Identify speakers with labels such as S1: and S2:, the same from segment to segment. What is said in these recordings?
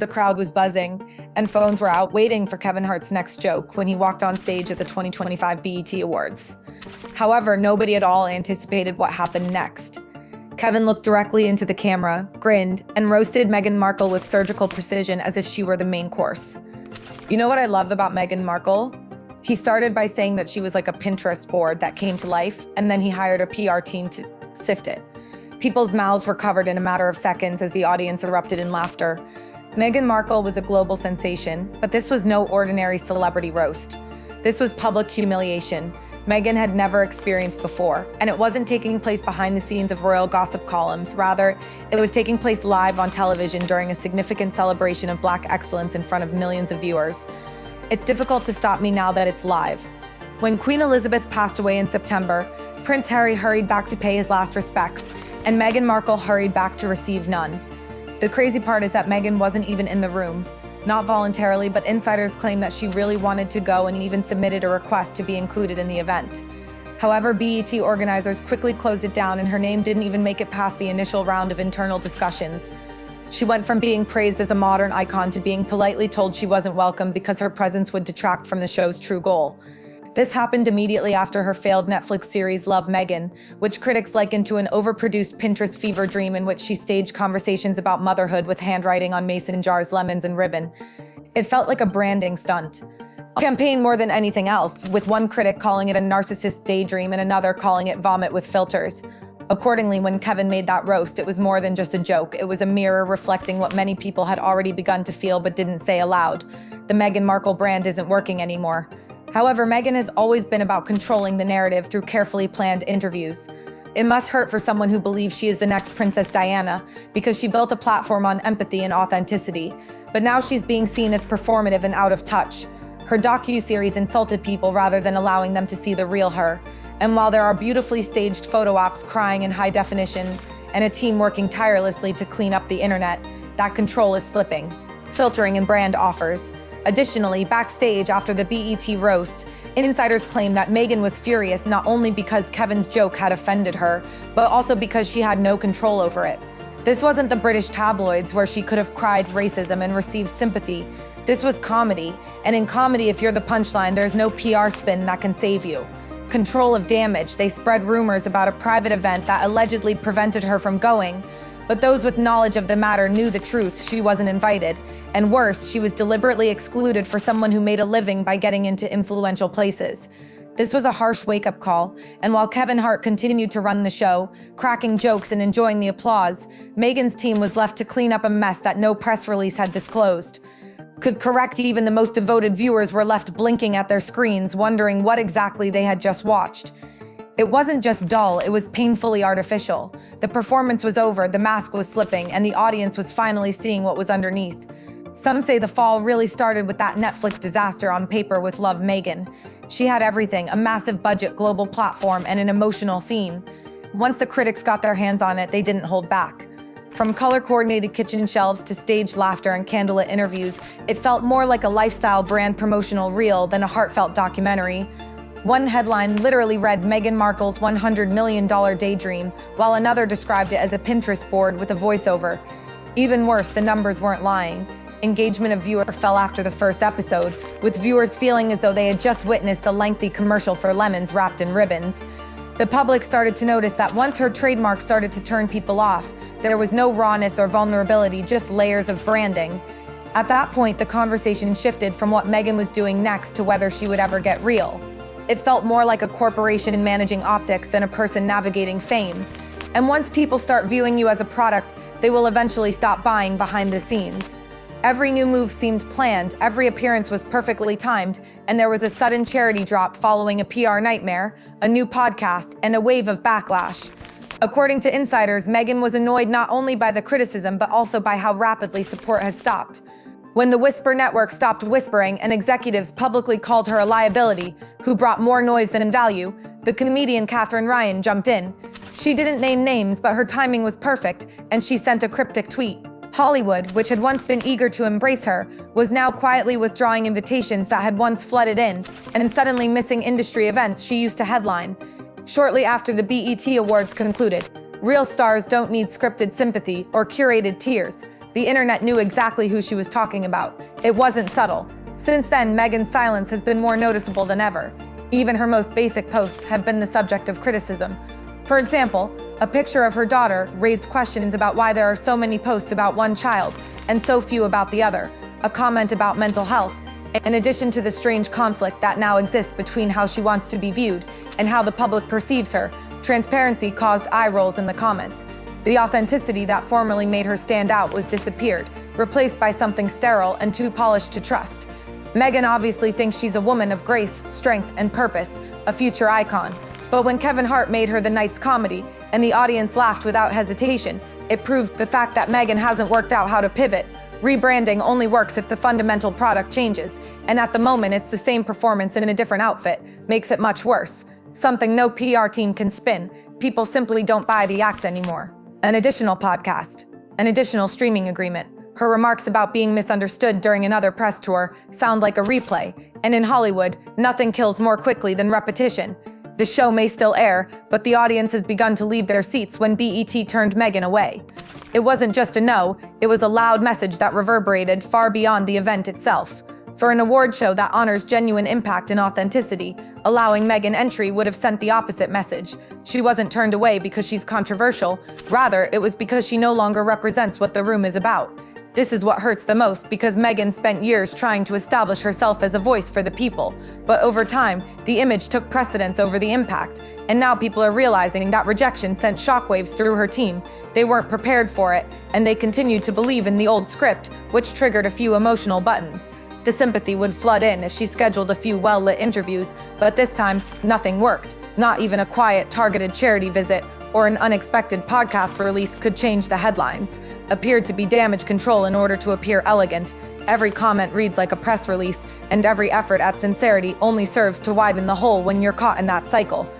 S1: The crowd was buzzing, and phones were out waiting for Kevin Hart's next joke when he walked on stage at the 2025 BET Awards. However, nobody at all anticipated what happened next. Kevin looked directly into the camera, grinned, and roasted Meghan Markle with surgical precision as if she were the main course. You know what I love about Meghan Markle? He started by saying that she was like a Pinterest board that came to life, and then he hired a PR team to sift it. People's mouths were covered in a matter of seconds as the audience erupted in laughter. Meghan Markle was a global sensation, but this was no ordinary celebrity roast. This was public humiliation Meghan had never experienced before, and it wasn't taking place behind the scenes of royal gossip columns. Rather, it was taking place live on television during a significant celebration of Black excellence in front of millions of viewers. It's difficult to stop me now that it's live. When Queen Elizabeth passed away in September, Prince Harry hurried back to pay his last respects, and Meghan Markle hurried back to receive none. The crazy part is that Meghan wasn't even in the room. Not voluntarily, but insiders claim that she really wanted to go and even submitted a request to be included in the event. However, BET organizers quickly closed it down and her name didn't even make it past the initial round of internal discussions. She went from being praised as a modern icon to being politely told she wasn't welcome because her presence would detract from the show's true goal. This happened immediately after her failed Netflix series Love, Meghan, which critics likened to an overproduced Pinterest fever dream in which she staged conversations about motherhood with handwriting on mason jars, lemons, and ribbon. It felt like a branding stunt. A campaign more than anything else, with one critic calling it a narcissist daydream and another calling it vomit with filters. Accordingly, when Kevin made that roast, it was more than just a joke. It was a mirror reflecting what many people had already begun to feel but didn't say aloud. The Meghan Markle brand isn't working anymore. However, Meghan has always been about controlling the narrative through carefully planned interviews. It must hurt for someone who believes she is the next Princess Diana, because she built a platform on empathy and authenticity. But now she's being seen as performative and out of touch. Her docu-series insulted people rather than allowing them to see the real her. And while there are beautifully staged photo ops crying in high definition, and a team working tirelessly to clean up the internet, that control is slipping. Filtering and brand offers. Additionally, backstage after the BET roast, insiders claim that Meghan was furious not only because Kevin's joke had offended her, but also because she had no control over it. This wasn't the British tabloids where she could have cried racism and received sympathy. This was comedy, and in comedy, if you're the punchline, there's no PR spin that can save you. Control of damage. They spread rumors about a private event that allegedly prevented her from going, but those with knowledge of the matter knew the truth. She wasn't invited. And worse, she was deliberately excluded for someone who made a living by getting into influential places. This was a harsh wake-up call, and while Kevin Hart continued to run the show, cracking jokes and enjoying the applause, Meghan's team was left to clean up a mess that no press release had disclosed. Could correct even the most devoted viewers were left blinking at their screens, wondering what exactly they had just watched. It wasn't just dull, it was painfully artificial. The performance was over, the mask was slipping, and the audience was finally seeing what was underneath. Some say the fall really started with that Netflix disaster on paper with Love, Meghan. She had everything, a massive budget, global platform, and an emotional theme. Once the critics got their hands on it, they didn't hold back. From color-coordinated kitchen shelves to staged laughter and candlelit interviews, it felt more like a lifestyle brand promotional reel than a heartfelt documentary. One headline literally read Meghan Markle's $100 million daydream, while another described it as a Pinterest board with a voiceover. Even worse, the numbers weren't lying. Engagement of viewer fell after the first episode, with viewers feeling as though they had just witnessed a lengthy commercial for lemons wrapped in ribbons. The public started to notice that once her trademark started to turn people off, there was no rawness or vulnerability, just layers of branding. At that point, the conversation shifted from what Meghan was doing next to whether she would ever get real. It felt more like a corporation managing optics than a person navigating fame. And once people start viewing you as a product, they will eventually stop buying behind the scenes. Every new move seemed planned, every appearance was perfectly timed, and there was a sudden charity drop following a PR nightmare, a new podcast, and a wave of backlash. According to insiders, Meghan was annoyed not only by the criticism but also by how rapidly support has stopped. When the Whisper Network stopped whispering and executives publicly called her a liability who brought more noise than value, the comedian Katherine Ryan jumped in. She didn't name names, but her timing was perfect, and she sent a cryptic tweet. Hollywood, which had once been eager to embrace her, was now quietly withdrawing invitations that had once flooded in, and suddenly missing industry events she used to headline. Shortly after the BET Awards concluded, real stars don't need scripted sympathy or curated tears. The internet knew exactly who she was talking about. It wasn't subtle. Since then, Meghan's silence has been more noticeable than ever. Even her most basic posts have been the subject of criticism. For example, a picture of her daughter raised questions about why there are so many posts about one child and so few about the other, a comment about mental health, in addition to the strange conflict that now exists between how she wants to be viewed and how the public perceives her. Transparency caused eye rolls in the comments. The authenticity that formerly made her stand out was disappeared, replaced by something sterile and too polished to trust. Meghan obviously thinks she's a woman of grace, strength, and purpose, a future icon. But when Kevin Hart made her the night's comedy, and the audience laughed without hesitation, it proved the fact that Meghan hasn't worked out how to pivot. Rebranding only works if the fundamental product changes, and at the moment it's the same performance in a different outfit, makes it much worse. Something no PR team can spin. People simply don't buy the act anymore. An additional podcast, an additional streaming agreement. Her remarks about being misunderstood during another press tour sound like a replay, and in Hollywood, nothing kills more quickly than repetition. The show may still air, but the audience has begun to leave their seats when BET turned Meghan away. It wasn't just a no, it was a loud message that reverberated far beyond the event itself. For an award show that honors genuine impact and authenticity, allowing Meghan entry would have sent the opposite message. She wasn't turned away because she's controversial, rather it was because she no longer represents what the room is about. This is what hurts the most because Meghan spent years trying to establish herself as a voice for the people, but over time, the image took precedence over the impact, and now people are realizing that rejection sent shockwaves through her team. They weren't prepared for it, and they continued to believe in the old script, which triggered a few emotional buttons. The sympathy would flood in if she scheduled a few well-lit interviews, but this time, nothing worked. Not even a quiet, targeted charity visit or an unexpected podcast release could change the headlines. Appeared to be damage control in order to appear elegant. Every comment reads like a press release, and every effort at sincerity only serves to widen the hole when you're caught in that cycle.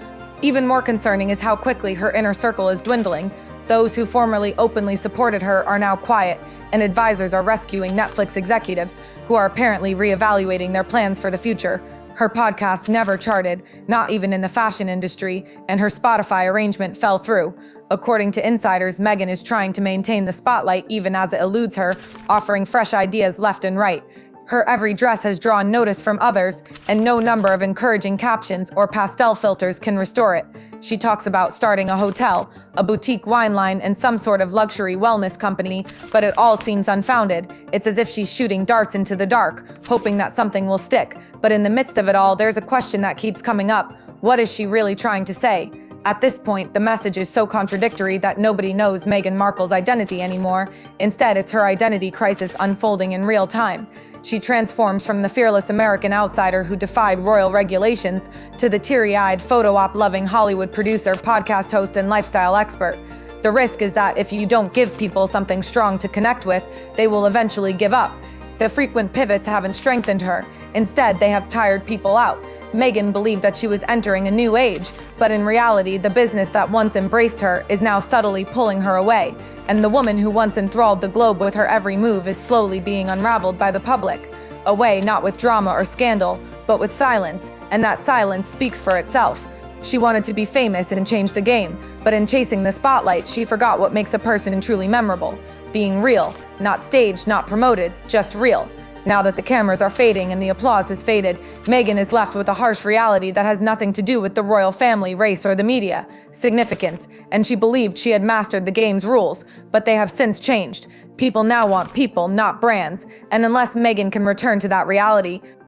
S1: Even more concerning is how quickly her inner circle is dwindling. Those who formerly openly supported her are now quiet, and advisors are rescuing Netflix executives who are apparently reevaluating their plans for the future. Her podcast never charted, not even in the fashion industry, and her Spotify arrangement fell through. According to insiders, Meghan is trying to maintain the spotlight even as it eludes her, offering fresh ideas left and right. Her every dress has drawn notice from others, and no number of encouraging captions or pastel filters can restore it. She talks about starting a hotel, a boutique wine line, and some sort of luxury wellness company, but it all seems unfounded. It's as if she's shooting darts into the dark, hoping that something will stick. But in the midst of it all, there's a question that keeps coming up. What is she really trying to say? At this point, the message is so contradictory that nobody knows Meghan Markle's identity anymore. Instead, it's her identity crisis unfolding in real time. She transforms from the fearless American outsider who defied royal regulations to the teary-eyed, photo-op-loving Hollywood producer, podcast host, and lifestyle expert. The risk is that if you don't give people something strong to connect with, they will eventually give up. The frequent pivots haven't strengthened her. Instead, they have tired people out. Meghan believed that she was entering a new age, but in reality, the business that once embraced her is now subtly pulling her away, and the woman who once enthralled the globe with her every move is slowly being unraveled by the public. Away not with drama or scandal, but with silence, and that silence speaks for itself. She wanted to be famous and change the game, but in chasing the spotlight, she forgot what makes a person truly memorable. Being real, not staged, not promoted, just real. Now that the cameras are fading and the applause has faded, Meghan is left with a harsh reality that has nothing to do with the royal family, race, or the media. Significance, and she believed she had mastered the game's rules, but they have since changed. People now want people, not brands, and unless Meghan can return to that reality,